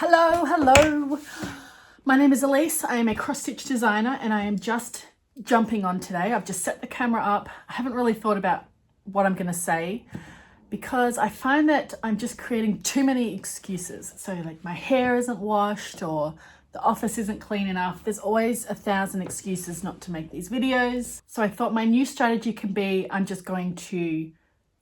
Hello. My name is Elise. I am a cross-stitch designer and I am just jumping on today. I've just set the camera up. I haven't really thought about what I'm going to say because I find that I'm just creating too many excuses. So like my hair isn't washed or the office isn't clean enough. There's always 1,000 excuses not to make these videos. So I thought my new strategy can be I'm just going to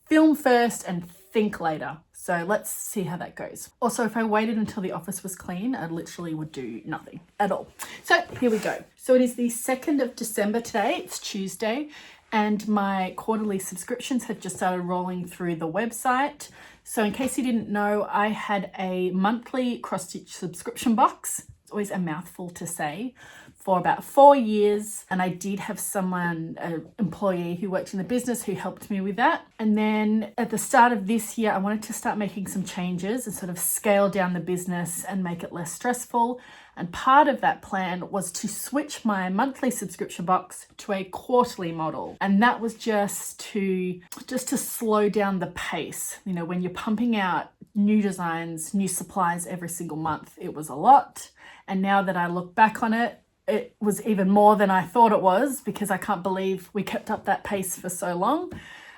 film first and think later. So let's see how that goes. Also, if I waited until the office was clean, I literally would do nothing at all. So here we go. So it is the 2nd of December today. It's Tuesday and my quarterly subscriptions have just started rolling through the website. So in case you didn't know, I had a monthly cross-stitch subscription box. It's always a mouthful to say. For about 4 years, and I did have someone, an employee who worked in the business who helped me with that. And then at the start of this year, I wanted to start making some changes and sort of scale down the business and make it less stressful. And part of that plan was to switch my monthly subscription box to a quarterly model. And that was just to slow down the pace. You know, when you're pumping out new designs, new supplies every single month, it was a lot. And now that I look back on it, it was even more than I thought it was because I can't believe we kept up that pace for so long,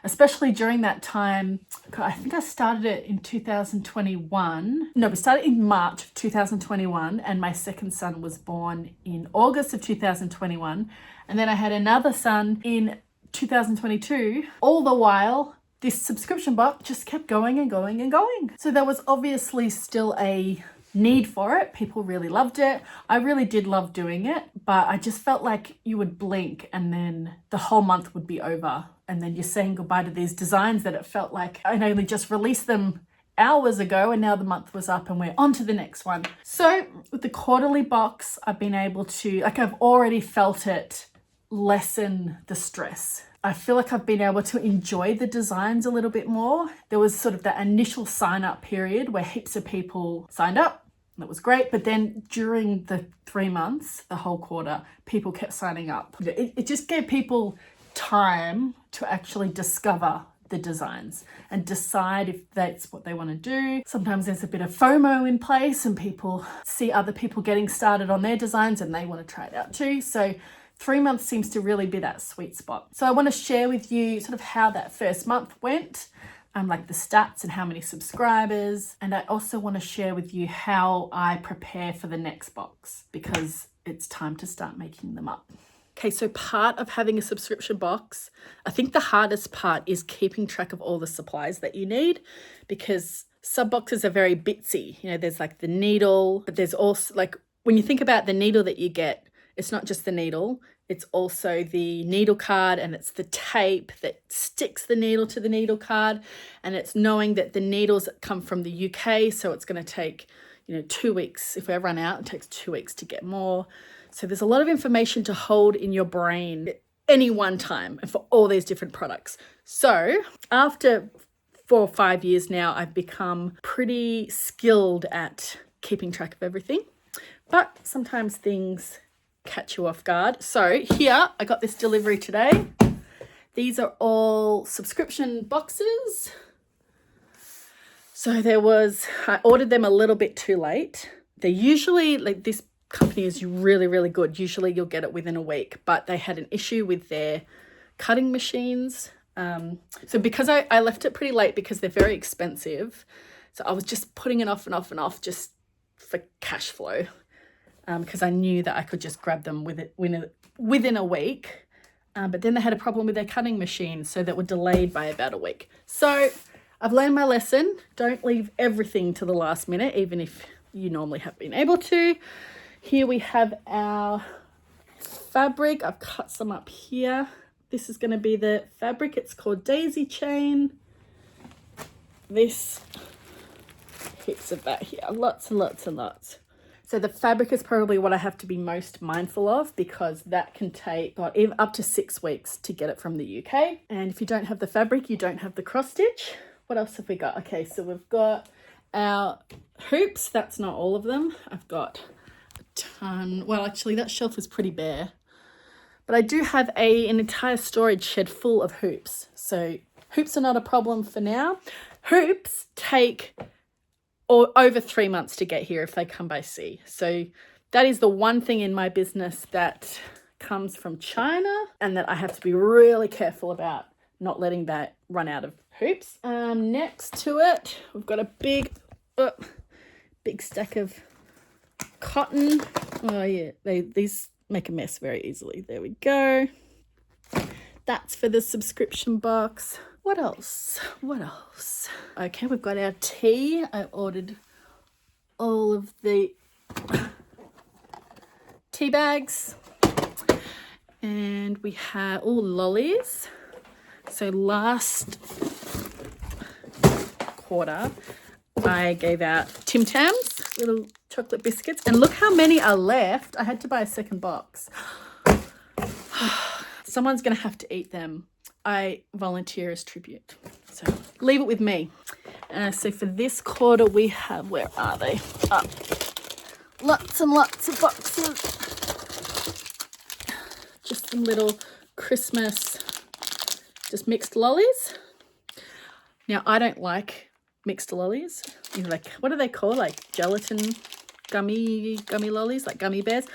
especially during that time. I think I started it in 2021. No, we started in March of 2021 and my second son was born in August of 2021. And then I had another son in 2022. All the while, this subscription box just kept going and going and going. So there was obviously still a need for it. People really loved it. I really did love doing it, but I just felt like you would blink and then the whole month would be over. And then you're saying goodbye to these designs that it felt like I'd only just released them hours ago and now the month was up and we're on to the next one. So with the quarterly box, I've been able to, I've already felt it lessen the stress. I feel like I've been able to enjoy the designs a little bit more. There was sort of that initial sign up period where heaps of people signed up. That was great. But then during the 3 months, the whole quarter, people kept signing up. It just gave people time to actually discover the designs and decide if that's what they want to do. Sometimes there's a bit of FOMO in place and people see other people getting started on their designs and they want to try it out too. So 3 months seems to really be that sweet spot. So I want to share with you sort of how that first month went, like the stats and how many subscribers. And I also want to share with you how I prepare for the next box because it's time to start making them up. Okay, so part of having a subscription box, I think the hardest part is keeping track of all the supplies that you need because sub boxes are very bitsy. You know, there's like the needle, but there's also like when you think about the needle that you get, it's not just the needle, it's also the needle card and it's the tape that sticks the needle to the needle card. And it's knowing that the needles come from the UK. So it's going to take, 2 weeks. If we run out, it takes 2 weeks to get more. So there's a lot of information to hold in your brain at any one time and for all these different products. So after 4 or 5 years now, I've become pretty skilled at keeping track of everything. But sometimes things catch you off guard. So here I got this delivery today. These are all subscription boxes. So I ordered them a little bit too late. They're usually like this company is really, really good. Usually you'll get it within a week, but they had an issue with their cutting machines. So because I left it pretty late because they're very expensive. So I was just putting it off and off and off just for cash flow. Because I knew that I could just grab them within a week. But then they had a problem with their cutting machine, so that were delayed by about a week. So I've learned my lesson. Don't leave everything to the last minute, even if you normally have been able to. Here we have our fabric. I've cut some up here. This is going to be the fabric. It's called Daisy Chain. This, heaps of that here. Lots and lots and lots. So the fabric is probably what I have to be most mindful of because that can take up to 6 weeks to get it from the UK. And if you don't have the fabric, you don't have the cross stitch. What else have we got? Okay, so we've got our hoops. That's not all of them. I've got a ton. Well, actually that shelf is pretty bare. But I do have an entire storage shed full of hoops. So hoops are not a problem for now. Hoops take or over 3 months to get here if they come by sea. So that is the one thing in my business that comes from China and that I have to be really careful about not letting that run out of hoops. Next to it, we've got a big stack of cotton. Oh yeah, these make a mess very easily. There we go. That's for the subscription box. What else? Okay, we've got our tea. I ordered all of the tea bags. And we have all lollies. So last quarter, I gave out Tim Tams, little chocolate biscuits. And look how many are left. I had to buy a second box. Someone's going to have to eat them. I volunteer as tribute. So leave it with me. So for this quarter, we have, where are they? Lots and lots of boxes. Just some little Christmas, just mixed lollies. Now, I don't like mixed lollies. You know, like, what are they called? Like gelatin gummy lollies, like gummy bears.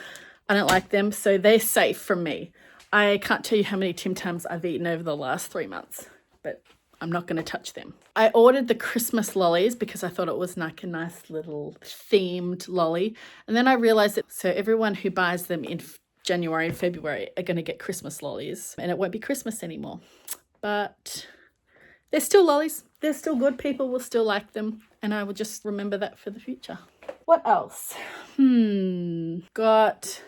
I don't like them, so they're safe from me. I can't tell you how many Tim Tams I've eaten over the last 3 months, but I'm not going to touch them. I ordered the Christmas lollies because I thought it was like a nice little themed lolly. And then I realized that so everyone who buys them in January and February are going to get Christmas lollies and it won't be Christmas anymore. But they're still lollies. They're still good. People will still like them. And I will just remember that for the future. What else? Got...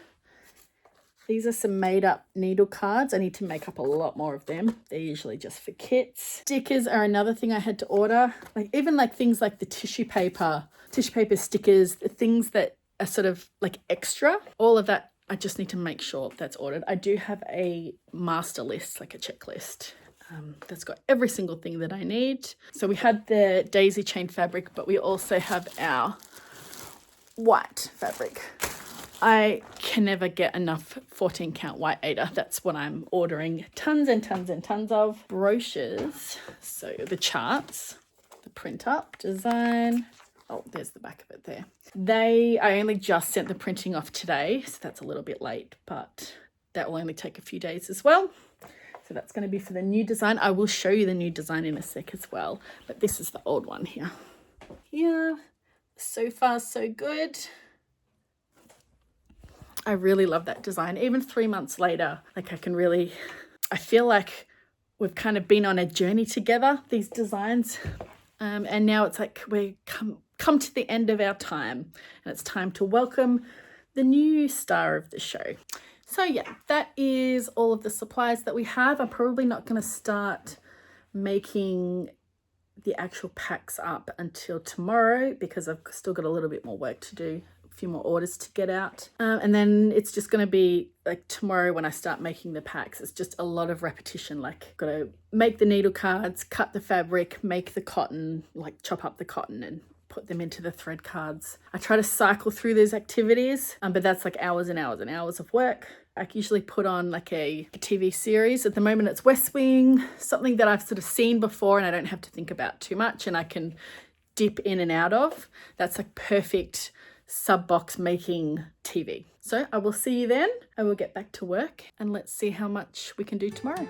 These are some made up needle cards. I need to make up a lot more of them. They're usually just for kits. Stickers are another thing I had to order. Like even like things like the tissue paper stickers, the things that are sort of like extra, all of that. I just need to make sure that's ordered. I do have a master list, like a checklist. That's got every single thing that I need. So we had the daisy chain fabric, but we also have our white fabric. I can never get enough 14 count white Aida. That's what I'm ordering tons and tons and tons of. Brochures, so the charts, the print up design. Oh, there's the back of it there. I only just sent the printing off today, so that's a little bit late, but that will only take a few days as well. So that's going to be for the new design. I will show you the new design in a sec as well, but this is the old one here. Yeah, so far so good. I really love that design. Even 3 months later, like I feel like we've kind of been on a journey together, these designs. And now it's like we come to the end of our time and it's time to welcome the new star of the show. So yeah, that is all of the supplies that we have. I'm probably not going to start making the actual packs up until tomorrow because I've still got a little bit more work to do. Few more orders to get out, and then it's just going to be like tomorrow when I start making the packs. It's just a lot of repetition, like got to make the needle cards, cut the fabric, make the cotton, like chop up the cotton and put them into the thread cards. I try to cycle through those activities, but that's like hours and hours and hours of work. I usually put on like a TV series. At the moment it's West Wing, something that I've sort of seen before and I don't have to think about too much and I can dip in and out of. That's like perfect sub-box making TV. So I will see you then. I will get back to work and let's see how much we can do tomorrow.